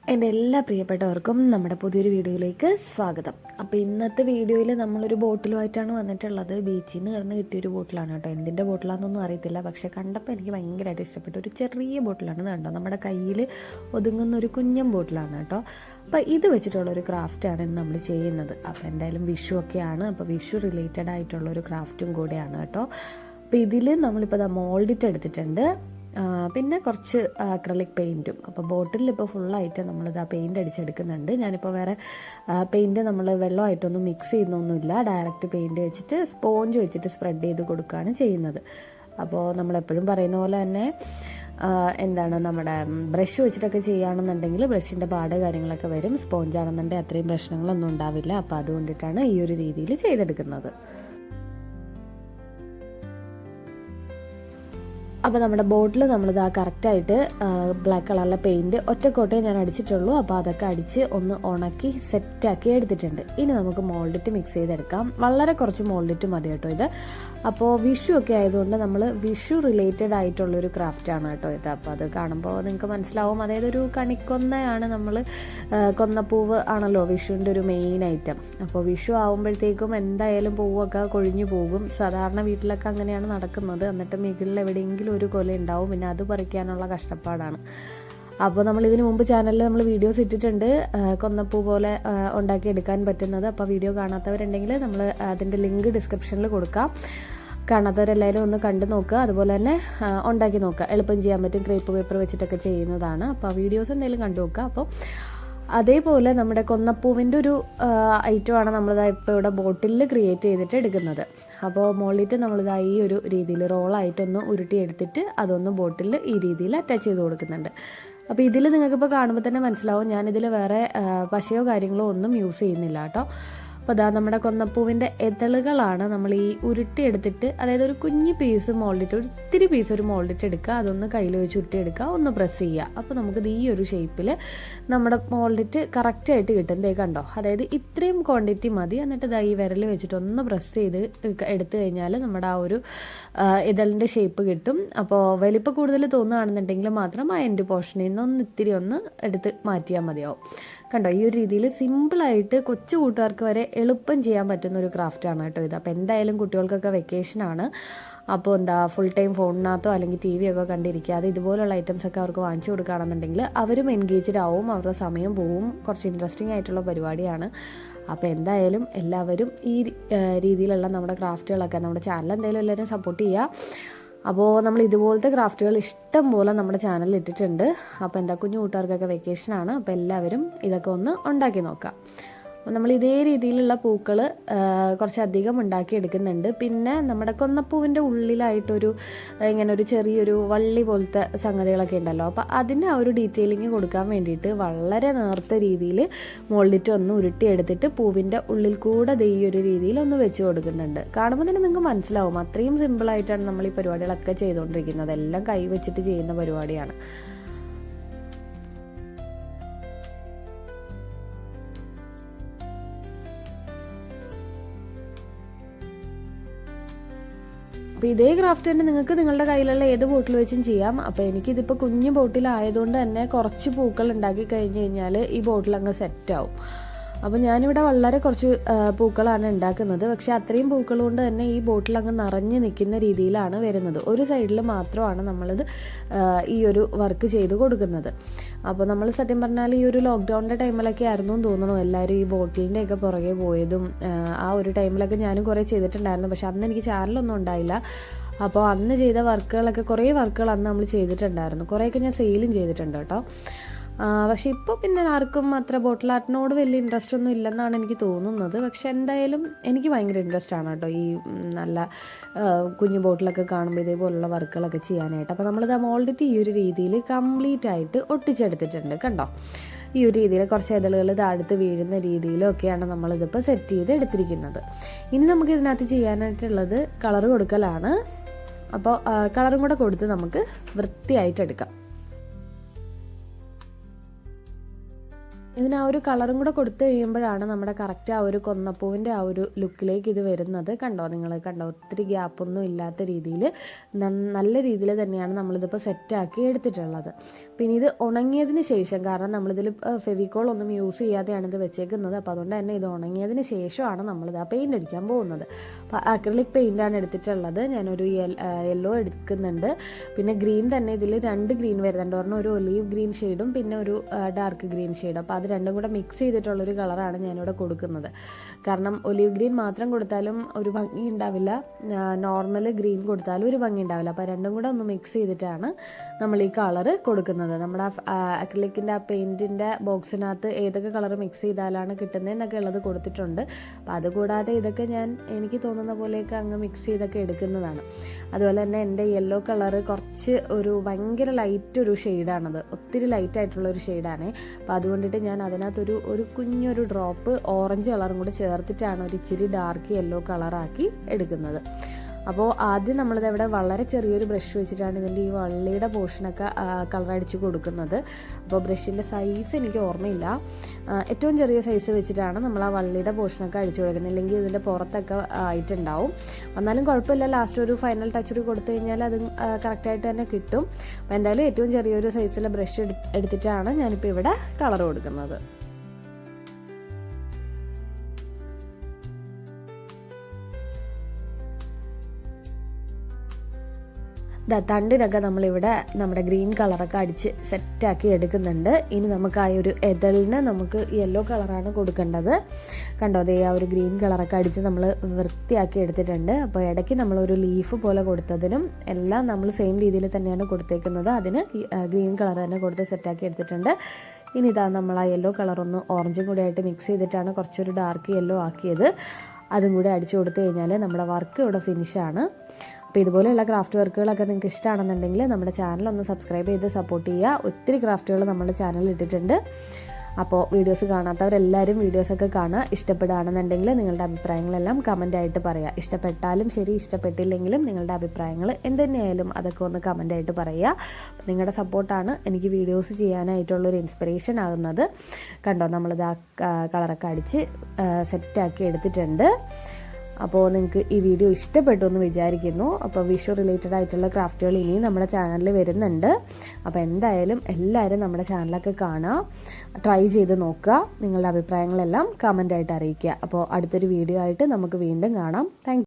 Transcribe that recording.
എൻ്റെ എല്ലാ പ്രിയപ്പെട്ടവർക്കും നമ്മുടെ പുതിയൊരു വീഡിയോയിലേക്ക് സ്വാഗതം. അപ്പോൾ ഇന്നത്തെ വീഡിയോയിൽ നമ്മളൊരു ബോട്ടിലുമായിട്ടാണ് വന്നിട്ടുള്ളത്. ബീച്ചിൽ നിന്ന് കിടന്ന് കിട്ടിയൊരു ബോട്ടിലാണ് കേട്ടോ. എന്തിൻ്റെ ബോട്ടിലാണെന്നൊന്നും അറിയത്തില്ല, പക്ഷേ കണ്ടപ്പോൾ എനിക്ക് ഭയങ്കരമായിട്ട് ഇഷ്ടപ്പെട്ടു. ഒരു ചെറിയ ബോട്ടിലാണ് കണ്ടോ, നമ്മുടെ കയ്യിൽ ഒതുങ്ങുന്ന ഒരു കുഞ്ഞൻ ബോട്ടിലാണ് കേട്ടോ. അപ്പോൾ ഇത് വെച്ചിട്ടുള്ളൊരു ക്രാഫ്റ്റാണ് ഇന്ന് നമ്മൾ ചെയ്യുന്നത്. അപ്പോൾ എന്തായാലും വിഷു ഒക്കെയാണ്, അപ്പോൾ വിഷു റിലേറ്റഡ് ആയിട്ടുള്ളൊരു ക്രാഫ്റ്റും കൂടെയാണ് കേട്ടോ. അപ്പോൾ ഇതിൽ നമ്മളിപ്പോൾ മോൾഡിറ്റ് എടുത്തിട്ടുണ്ട്, പിന്നെ കുറച്ച് അക്രലിക് പെയിൻറ്റും. അപ്പോൾ ബോട്ടിലിൽ ഇപ്പോൾ ഫുള്ളായിട്ട് നമ്മളിത് ആ പെയിൻറ്റ് അടിച്ചെടുക്കുന്നുണ്ട്. ഞാനിപ്പോൾ വേറെ പെയിൻറ്റ് നമ്മൾ വെള്ളമായിട്ടൊന്നും മിക്സ് ചെയ്യുന്നൊന്നുമില്ല, ഡയറക്റ്റ് പെയിൻറ്റ് വെച്ചിട്ട് സ്പോഞ്ച് വെച്ചിട്ട് സ്പ്രെഡ് ചെയ്ത് കൊടുക്കുകയാണ് ചെയ്യുന്നത്. അപ്പോൾ നമ്മളെപ്പോഴും പറയുന്ന പോലെ തന്നെ നമ്മുടെ ബ്രഷ് വെച്ചിട്ടൊക്കെ ചെയ്യുകയാണെന്നുണ്ടെങ്കിൽ ബ്രഷിൻ്റെ പാട് കാര്യങ്ങളൊക്കെ വരും. സ്പോഞ്ചാണെന്നുണ്ടെങ്കിൽ അത്രയും പ്രശ്നങ്ങളൊന്നും ഉണ്ടാവില്ല. അപ്പോൾ അതുകൊണ്ടിട്ടാണ് ഈ ഒരു രീതിയിൽ ചെയ്തെടുക്കുന്നത്. അപ്പോൾ നമ്മുടെ ബോട്ടിൽ നമ്മളിത് കറക്റ്റായിട്ട് ബ്ലാക്ക് കളറിലെ പെയിൻറ്റ് ഒറ്റക്കോട്ടേ ഞാൻ അടിച്ചിട്ടുള്ളൂ. അപ്പോൾ അതൊക്കെ അടിച്ച് ഒന്ന് ഉണക്കി സെറ്റാക്കി എടുത്തിട്ടുണ്ട്. ഇനി നമുക്ക് മോൾഡിറ്റ് മിക്സ് ചെയ്തെടുക്കാം. വളരെ കുറച്ച് മോൾഡിറ്റ് മതി കേട്ടോ ഇത്. അപ്പോൾ വിഷു ഒക്കെ ആയതുകൊണ്ട് നമ്മൾ വിഷു റിലേറ്റഡ് ആയിട്ടുള്ളൊരു ക്രാഫ്റ്റാണ് കേട്ടോ ഇത്. അപ്പോൾ അത് കാണുമ്പോൾ നിങ്ങൾക്ക് മനസ്സിലാവും. അതായത് ഒരു കണിക്കൊന്നയാണ്, നമ്മൾ കൊന്നപ്പൂവ് ആണല്ലോ വിഷുവിൻ്റെ ഒരു മെയിൻ ഐറ്റം. അപ്പോൾ വിഷു ആകുമ്പോഴത്തേക്കും എന്തായാലും പൂവൊക്കെ കൊഴിഞ്ഞു പോകും. സാധാരണ വീട്ടിലൊക്കെ അങ്ങനെയാണ് നടക്കുന്നത്. എന്നിട്ട് മുകളിൽ എവിടെയെങ്കിലും ഒരു കൊല ഉണ്ടാവും, പിന്നെ അത് പറിക്കാനുള്ള കഷ്ടപ്പാടാണ്. അപ്പോൾ നമ്മൾ ഇതിനു മുമ്പ് ചാനലിൽ നമ്മൾ വീഡിയോസ് ഇട്ടിട്ടുണ്ട്, കൊന്നപ്പൂ പോലെ ഉണ്ടാക്കിയെടുക്കാൻ പറ്റുന്നത്. അപ്പോൾ വീഡിയോ കാണാത്തവരുണ്ടെങ്കിൽ നമ്മൾ അതിൻ്റെ ലിങ്ക് ഡിസ്ക്രിപ്ഷനിൽ കൊടുക്കാം. കാണാത്തവരെല്ലാവരും ഒന്ന് കണ്ടു നോക്കുക, അതുപോലെ തന്നെ ഉണ്ടാക്കി നോക്കുക. എളുപ്പം ചെയ്യാൻ പറ്റും, ക്രേപ്പ് പേപ്പർ വെച്ചിട്ടൊക്കെ ചെയ്യുന്നതാണ്. അപ്പോൾ വീഡിയോസ് എന്തെങ്കിലും കണ്ടു നോക്കുക. അപ്പോൾ അതേപോലെ നമ്മുടെ കൊന്നപ്പൂവിൻ്റെ ഒരു ഐറ്റമാണ് നമ്മളിതാ ഇപ്പോൾ ഇവിടെ ബോട്ടിലിൽ ക്രിയേറ്റ് ചെയ്തിട്ട് എടുക്കുന്നത്. അപ്പോൾ മോളിറ്റ് നമ്മളിതാ ഈ ഒരു രീതിയിൽ റോളായിട്ടൊന്ന് ഉരുട്ടിയെടുത്തിട്ട് അതൊന്ന് ബോട്ടിലിൽ ഈ രീതിയിൽ അറ്റാച്ച് ചെയ്ത് കൊടുക്കുന്നുണ്ട്. അപ്പോൾ ഇതിൽ നിങ്ങൾക്കിപ്പോൾ കാണുമ്പോൾ തന്നെ മനസ്സിലാവും, ഞാനിതിൽ വേറെ പശയോ കാര്യങ്ങളോ ഒന്നും യൂസ് ചെയ്യുന്നില്ല കേട്ടോ. അപ്പോൾ അതാ നമ്മുടെ കൊന്നപ്പൂവിൻ്റെ എതളുകളാണ് നമ്മൾ ഈ ഉരുട്ടിയെടുത്തിട്ട്, അതായത് ഒരു കുഞ്ഞ് പീസ് മോൾഡിറ്റ്, ഒത്തിരി പീസ് ഒരു മോൾഡിറ്റ് എടുക്കുക, അതൊന്ന് കയ്യിൽ വെച്ച് ഉരുട്ടിയെടുക്കുക, ഒന്ന് പ്രസ് ചെയ്യുക. അപ്പോൾ നമുക്കിത് ഈ ഒരു ഷേപ്പിൽ നമ്മുടെ മോൾഡിറ്റ് കറക്റ്റായിട്ട് കിട്ടും. ദേ കണ്ടോ, അതായത് ഇത്രയും ക്വാണ്ടിറ്റി മതി. എന്നിട്ട് ഇതാ ഈ വിരൽ വെച്ചിട്ട് ഒന്ന് പ്രസ് ചെയ്ത് എടുത്തു കഴിഞ്ഞാൽ നമ്മുടെ ആ ഒരു ഇതളിൻ്റെ ഷേപ്പ് കിട്ടും. അപ്പോൾ വലിപ്പം കൂടുതൽ തോന്നുകയാണെന്നുണ്ടെങ്കിൽ മാത്രം ആ എൻഡ് പോർഷനിൽ നിന്ന് ഇത്തിരി ഒന്ന് എടുത്ത് മാറ്റിയാൽ മതിയാവും. കണ്ടോ, ഈ ഒരു രീതിയിൽ സിമ്പിളായിട്ട് കൊച്ചു കൂട്ടുകാർക്ക് വരെ എളുപ്പം ചെയ്യാൻ പറ്റുന്ന ഒരു ക്രാഫ്റ്റാണ് കേട്ടോ ഇത്. അപ്പോൾ എന്തായാലും കുട്ടികൾക്കൊക്കെ വെക്കേഷനാണ്. അപ്പോൾ ഫുൾ ടൈം ഫോണിനകത്തോ അല്ലെങ്കിൽ ടി വി ഒക്കെ കണ്ടിരിക്കാതെ ഇതുപോലുള്ള ഐറ്റംസൊക്കെ അവർക്ക് വാങ്ങിച്ചു കൊടുക്കുകയാണെന്നുണ്ടെങ്കിൽ അവരും എൻഗേജ്ഡ് ആവും, അവരുടെ സമയം പോവും. കുറച്ച് ഇൻട്രസ്റ്റിംഗ് ആയിട്ടുള്ള പരിപാടിയാണ്. അപ്പോൾ എന്തായാലും എല്ലാവരും ഈ രീതിയിലുള്ള നമ്മുടെ ക്രാഫ്റ്റുകളൊക്കെ, നമ്മുടെ ചാനൽ എന്തായാലും എല്ലാവരും സപ്പോർട്ട് ചെയ്യുക. അപ്പോൾ നമ്മൾ ഇതുപോലത്തെ ക്രാഫ്റ്റുകൾ ഇഷ്ടം പോലെ നമ്മുടെ ചാനലിൽ ഇട്ടിട്ടുണ്ട്. അപ്പോൾ കുഞ്ഞു കൂട്ടുകാർക്കൊക്കെ വെക്കേഷനാണ്. അപ്പോൾ എല്ലാവരും ഇതൊക്കെ ഒന്ന് ഉണ്ടാക്കി നോക്കാം. അപ്പോൾ നമ്മൾ ഇതേ രീതിയിലുള്ള പൂക്കൾ കുറച്ചധികം ഉണ്ടാക്കിയെടുക്കുന്നുണ്ട്. പിന്നെ നമ്മുടെ കൊന്നപ്പൂവിൻ്റെ ഉള്ളിലായിട്ടൊരു ഇങ്ങനെ ഒരു ചെറിയൊരു വള്ളി പോലത്തെ സംഗതികളൊക്കെ ഉണ്ടല്ലോ. അപ്പോൾ അതിന് ആ ഒരു ഡീറ്റെയിലിങ് കൊടുക്കാൻ വേണ്ടിയിട്ട് വളരെ നേർത്ത രീതിയിൽ മോൾഡിറ്റ് ഒന്ന് ഉരുട്ടിയെടുത്തിട്ട് പൂവിൻ്റെ ഉള്ളിൽ കൂടെ ഈ ഒരു രീതിയിൽ ഒന്ന് വെച്ച് കൊടുക്കുന്നുണ്ട്. കാണുമ്പോൾ തന്നെ നിങ്ങൾക്ക് മനസ്സിലാവും, അത്രയും സിമ്പിളായിട്ടാണ് നമ്മൾ ഈ പരിപാടികളൊക്കെ ചെയ്തുകൊണ്ടിരിക്കുന്നത്. എല്ലാം കൈ വെച്ചിട്ട് ചെയ്യുന്ന പരിപാടിയാണ്. അപ്പോൾ ഇതേ ക്രാഫ്റ്റ് തന്നെ നിങ്ങൾക്ക് നിങ്ങളുടെ കയ്യിലുള്ള ഏത് ബോട്ടിൽ വെച്ചും ചെയ്യാം. അപ്പോൾ എനിക്കിതിപ്പോൾ കുഞ്ഞു ബോട്ടിലായതുകൊണ്ട് തന്നെ കുറച്ച് പൂക്കൾ ഉണ്ടാക്കി കഴിഞ്ഞ് കഴിഞ്ഞാൽ ഈ ബോട്ടിൽ അങ്ങ് സെറ്റാവും. അപ്പോൾ ഞാനിവിടെ വളരെ കുറച്ച് പൂക്കളാണ് ഉണ്ടാക്കുന്നത്. പക്ഷേ അത്രയും പൂക്കൾ കൊണ്ട് തന്നെ ഈ ബോട്ടിൽ അങ്ങ് നിറഞ്ഞ് നിൽക്കുന്ന രീതിയിലാണ് വരുന്നത്. ഒരു സൈഡിൽ മാത്രമാണ് നമ്മളിത് ഈ ഒരു വർക്ക് ചെയ്ത് കൊടുക്കുന്നത്. അപ്പോൾ നമ്മൾ സത്യം പറഞ്ഞാൽ ഈ ഒരു ലോക്ക്ഡൗണിൻ്റെ ടൈമിലൊക്കെ ആയിരുന്നു എന്ന് തോന്നുന്നു എല്ലാവരും ഈ ബോട്ടിലിൻ്റെയൊക്കെ പുറകെ പോയതും. ആ ഒരു ടൈമിലൊക്കെ ഞാനും കുറേ ചെയ്തിട്ടുണ്ടായിരുന്നു. പക്ഷെ അന്ന് എനിക്ക് ചാനലൊന്നും ഉണ്ടായില്ല. അപ്പോൾ അന്ന് ചെയ്ത വർക്കുകളൊക്കെ, കുറേ വർക്കുകൾ അന്ന് നമ്മൾ ചെയ്തിട്ടുണ്ടായിരുന്നു. കുറേയൊക്കെ ഞാൻ സെയിലും ചെയ്തിട്ടുണ്ട് കേട്ടോ. പക്ഷെ ഇപ്പോൾ പിന്നെ ആർക്കും അത്ര ബോട്ടിൽ ആർട്ടിനോട് വലിയ ഇൻട്രസ്റ്റ് ഒന്നും ഇല്ലെന്നാണ് എനിക്ക് തോന്നുന്നത്. പക്ഷെ എന്തായാലും എനിക്ക് ഭയങ്കര ഇൻട്രസ്റ്റ് ആണ് കേട്ടോ ഈ നല്ല കുഞ്ഞു ബോട്ടിലൊക്കെ കാണുമ്പോൾ ഇതേപോലുള്ള വർക്കുകളൊക്കെ ചെയ്യാനായിട്ട്. അപ്പോൾ നമ്മളിത് മോൾഡിറ്റ് ഈ ഒരു രീതിയിൽ കംപ്ലീറ്റ് ആയിട്ട് ഒട്ടിച്ചെടുത്തിട്ടുണ്ട്. കണ്ടോ, ഈ ഒരു രീതിയിൽ കുറച്ച് ഇതളുകൾ താഴത്ത് വീഴുന്ന രീതിയിലൊക്കെയാണ് നമ്മളിതിപ്പോൾ സെറ്റ് ചെയ്ത് എടുത്തിരിക്കുന്നത്. ഇനി നമുക്ക് ഇതിനകത്ത് ചെയ്യാനായിട്ടുള്ളത് കളർ കൊടുക്കലാണ്. അപ്പോൾ കളറും കൂടെ കൊടുത്ത് നമുക്ക് വൃത്തിയായിട്ടെടുക്കാം. ഇതിന് ആ ഒരു കളറും കൂടെ കൊടുത്തു കഴിയുമ്പോഴാണ് നമ്മുടെ കറക്റ്റ് ആ ഒരു കൊന്നപ്പൂവിൻ്റെ ആ ഒരു ലുക്കിലേക്ക് ഇത് വരുന്നത്. കണ്ടോ, നിങ്ങൾ കണ്ടോ, ഒത്തിരി ഗ്യാപ്പൊന്നും ഇല്ലാത്ത രീതിയിൽ നല്ല രീതിയിൽ തന്നെയാണ് നമ്മളിതിപ്പോൾ സെറ്റാക്കി എടുത്തിട്ടുള്ളത്. പിന്നെ ഇത് ഉണങ്ങിയതിന് ശേഷം, കാരണം നമ്മളിതിൽ ഫെവിക്കോൾ ഒന്നും യൂസ് ചെയ്യാതെയാണ് ഇത് വെച്ചേക്കുന്നത്, അപ്പോൾ അതുകൊണ്ട് തന്നെ ഇത് ഉണങ്ങിയതിന് ശേഷമാണ് നമ്മളിത് ആ പെയിൻ്റ് അടിക്കാൻ പോകുന്നത്. അപ്പോൾ അക്രിലിക് പെയിൻ്റാണ് എടുത്തിട്ടുള്ളത്. ഞാനൊരു യെല്ലോ എടുക്കുന്നുണ്ട്. പിന്നെ ഗ്രീൻ തന്നെ ഇതിൽ 2 ഗ്രീൻ വരുന്നുണ്ട്. ഒരെണ്ണം ഒരു ഒലീവ് ഗ്രീൻ ഷെയ്ഡും പിന്നെ ഒരു ഡാർക്ക് ഗ്രീൻ ഷെയ്ഡും. അപ്പോൾ അത് രണ്ടും കൂടെ മിക്സ് ചെയ്തിട്ടുള്ളൊരു കളറാണ് ഞാനിവിടെ കൊടുക്കുന്നത്. കാരണം ഒലീവ് ഗ്രീൻ മാത്രം കൊടുത്താലും ഒരു ഭംഗി ഉണ്ടാവില്ല, നോർമൽ ഗ്രീൻ കൊടുത്താലും ഒരു ഭംഗി ഉണ്ടാവില്ല. അപ്പോൾ രണ്ടും കൂടെ ഒന്ന് മിക്സ് ചെയ്തിട്ടാണ് നമ്മൾ ഈ കളറ് കൊടുക്കുന്നത്. നമ്മുടെ അക്രിലിക്കിൻ്റെ ആ പെയിൻറ്റിൻ്റെ ബോക്സിനകത്ത് ഏതൊക്കെ കളർ മിക്സ് ചെയ്താലാണ് കിട്ടുന്നതെന്നൊക്കെ ഉള്ളത് കൊടുത്തിട്ടുണ്ട്. അപ്പോൾ അതുകൂടാതെ ഇതൊക്കെ എനിക്ക് തോന്നുന്ന പോലെയൊക്കെ അങ്ങ് മിക്സ് ചെയ്തൊക്കെ എടുക്കുന്നതാണ്. അതുപോലെ തന്നെ എൻ്റെ യെല്ലോ കളറ് കുറച്ച് ഒരു ഭയങ്കര ലൈറ്റ് ഒരു ഷെയ്ഡാണത്, ഒത്തിരി ലൈറ്റായിട്ടുള്ള ഒരു ഷെയ്ഡാണ്. അപ്പോൾ അതുകൊണ്ടിട്ട് ഞാൻ അതിനകത്തൊരു കുഞ്ഞൊരു ഡ്രോപ്പ് ഓറഞ്ച് കളറും കൂടി ചേർത്തിട്ടാണ് ഒരു ഇച്ചിരി ഡാർക്ക് യെല്ലോ കളറാക്കി എടുക്കുന്നത്. അപ്പോൾ ആദ്യം നമ്മളിതവിടെ വളരെ ചെറിയൊരു ബ്രഷ് വെച്ചിട്ടാണ് ഇതിൻ്റെ ഈ വള്ളിയുടെ പോർഷനൊക്കെ കളറടിച്ച് കൊടുക്കുന്നത്. അപ്പോൾ ബ്രഷിൻ്റെ സൈസ് എനിക്ക് ഓർമ്മയില്ല, ഏറ്റവും ചെറിയ സൈസ് വെച്ചിട്ടാണ് നമ്മൾ ആ വള്ളിയുടെ പോർഷനൊക്കെ അടിച്ചു കൊടുക്കുന്നത്. ഇല്ലെങ്കിൽ ഇതിൻ്റെ പുറത്തൊക്കെ ആയിട്ടുണ്ടാവും. എന്നാലും കുഴപ്പമില്ല, ലാസ്റ്റ് ഒരു ഫൈനൽ ടച്ച് കൊടുത്തു കഴിഞ്ഞാൽ അത് കറക്റ്റായിട്ട് തന്നെ കിട്ടും. അപ്പോൾ എന്തായാലും ഏറ്റവും ചെറിയൊരു സൈസിലെ ബ്രഷ് എടുത്തിട്ടാണ് ഞാനിപ്പോൾ ഇവിടെ കളർ കൊടുക്കുന്നത്. തണ്ടിനൊക്കെ നമ്മളിവിടെ നമ്മുടെ ഗ്രീൻ കളറൊക്കെ അടിച്ച് സെറ്റാക്കി എടുക്കുന്നുണ്ട്. ഇനി നമുക്ക് ആ ഒരു എതളിന് നമുക്ക് യെല്ലോ കളറാണ് കൊടുക്കേണ്ടത്. കണ്ടോ, അതേ ആ ഒരു ഗ്രീൻ കളറൊക്കെ അടിച്ച് നമ്മൾ വൃത്തിയാക്കി എടുത്തിട്ടുണ്ട്. അപ്പോൾ ഇടയ്ക്ക് നമ്മളൊരു ലീഫ് പോലെ കൊടുത്തതിനും എല്ലാം നമ്മൾ സെയിം രീതിയിൽ തന്നെയാണ് കൊടുത്തേക്കുന്നത്. അതിന് ഗ്രീൻ കളർ തന്നെ കൊടുത്ത് സെറ്റാക്കി എടുത്തിട്ടുണ്ട്. ഇനി ഇതാ നമ്മൾ ആ യെല്ലോ കളറൊന്ന് ഓറഞ്ചും കൂടി ആയിട്ട് മിക്സ് ചെയ്തിട്ടാണ് കുറച്ചൊരു ഡാർക്ക് യെല്ലോ ആക്കിയത്. അതും കൂടി അടിച്ചു കൊടുത്തു കഴിഞ്ഞാൽ നമ്മുടെ വർക്ക് ഇവിടെ ഫിനിഷാണ്. അപ്പോൾ ഇതുപോലെയുള്ള ക്രാഫ്റ്റ് വർക്കുകളൊക്കെ നിങ്ങൾക്ക് ഇഷ്ടമാണെന്നുണ്ടെങ്കിൽ നമ്മുടെ ചാനലൊന്ന് സബ്സ്ക്രൈബ് ചെയ്ത് സപ്പോർട്ട് ചെയ്യുക. ഒത്തിരി ക്രാഫ്റ്റുകൾ നമ്മുടെ ചാനലിൽ ഇട്ടിട്ടുണ്ട്. അപ്പോൾ വീഡിയോസ് കാണാത്തവരെല്ലാവരും വീഡിയോസൊക്കെ കാണുക. ഇഷ്ടപ്പെടുകയാണെന്നുണ്ടെങ്കിൽ നിങ്ങളുടെ അഭിപ്രായങ്ങളെല്ലാം കമൻ്റായിട്ട് പറയുക. ഇഷ്ടപ്പെട്ടാലും ശരി, ഇഷ്ടപ്പെട്ടില്ലെങ്കിലും നിങ്ങളുടെ അഭിപ്രായങ്ങൾ എന്തുതന്നെയായാലും അതൊക്കെ ഒന്ന് കമൻ്റായിട്ട് പറയുക. നിങ്ങളുടെ സപ്പോർട്ടാണ് എനിക്ക് വീഡിയോസ് ചെയ്യാനായിട്ടുള്ളൊരു ഇൻസ്പിറേഷൻ ആകുന്നത്. കണ്ടോ, നമ്മളിത് ആ കളറൊക്കെ അടിച്ച് സെറ്റാക്കി എടുത്തിട്ടുണ്ട്. അപ്പോൾ നിങ്ങൾക്ക് ഈ വീഡിയോ ഇഷ്ടപ്പെട്ടു എന്ന് വിചാരിക്കുന്നു. അപ്പോൾ വിഷു റിലേറ്റഡ് ആയിട്ടുള്ള ക്രാഫ്റ്റുകൾ ഇനിയും നമ്മുടെ ചാനലിൽ വരുന്നുണ്ട്. അപ്പോൾ എന്തായാലും എല്ലാവരും നമ്മുടെ ചാനലൊക്കെ കാണുക, ട്രൈ ചെയ്ത് നോക്കുക, നിങ്ങളുടെ അഭിപ്രായങ്ങളെല്ലാം കമൻ്റായിട്ട് അറിയിക്കുക. അപ്പോൾ അടുത്തൊരു വീഡിയോ ആയിട്ട് നമുക്ക് വീണ്ടും കാണാം. താങ്ക്